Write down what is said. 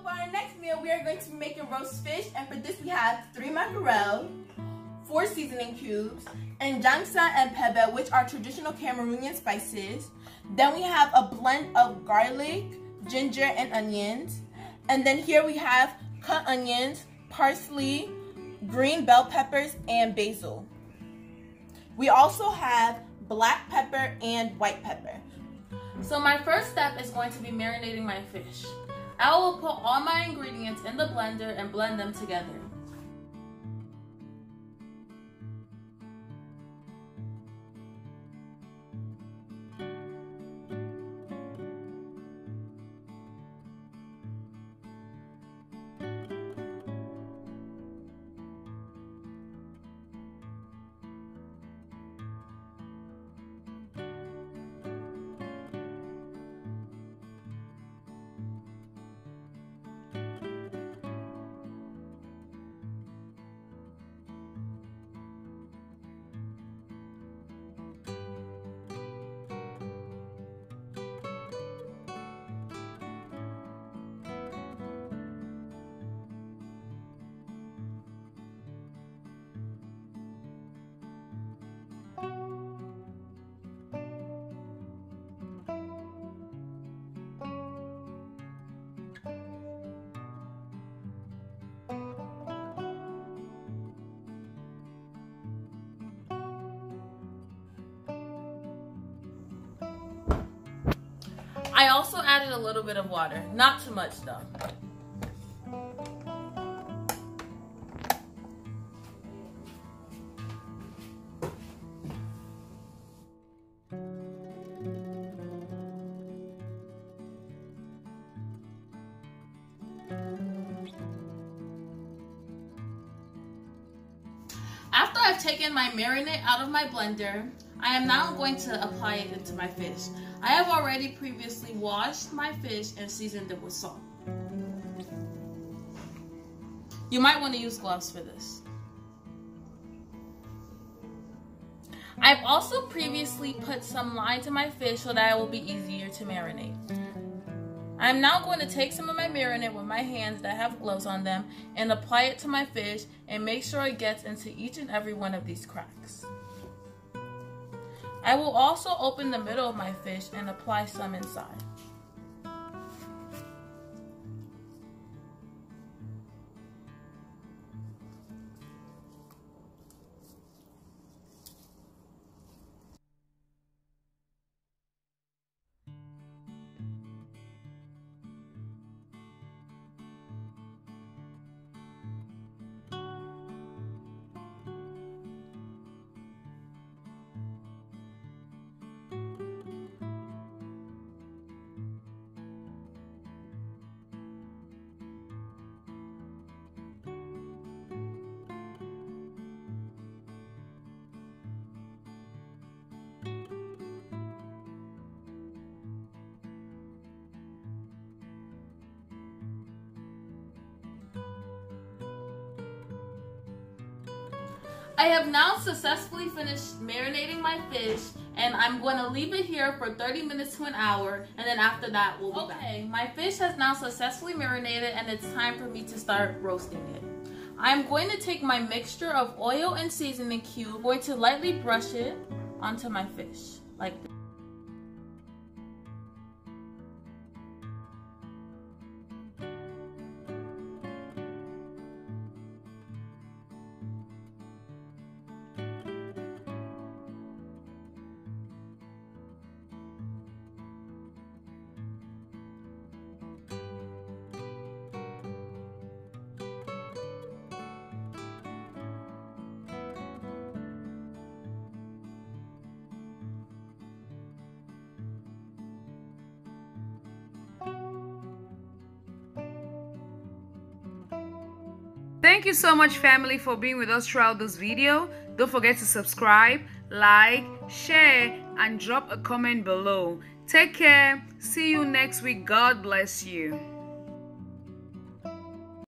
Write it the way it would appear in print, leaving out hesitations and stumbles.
for our next meal, we are going to be making roast fish, and for this we have 3 mackerel, 4 seasoning cubes, and jangsa and pebe, which are traditional Cameroonian spices. Then we have a blend of garlic, ginger, and onions. And then here we have cut onions, parsley, green bell peppers, and basil. We also have black pepper and white pepper. So my first step is going to be marinating my fish. I will put all my ingredients in the blender and blend them together. I also added a little bit of water, not too much though. After I've taken my marinade out of my blender, I am now going to apply it into my fish. I have already previously washed my fish and seasoned it with salt. You might want to use gloves for this. I've also previously put some lime in my fish so that it will be easier to marinate. I'm now going to take some of my marinade with my hands that have gloves on them and apply it to my fish and make sure it gets into each and every one of these cracks. I will also open the middle of my fish and apply some inside. I have now successfully finished marinating my fish, and I'm going to leave it here for 30 minutes to an hour, and then after that we'll be back. Okay, my fish has now successfully marinated, and it's time for me to start roasting it. I'm going to take my mixture of oil and seasoning cube. I'm going to lightly brush it onto my fish, like this. Thank you so much, family, for being with us throughout this video. Don't forget to subscribe, like, share, and drop a comment below. Take care. See you next week. God bless you.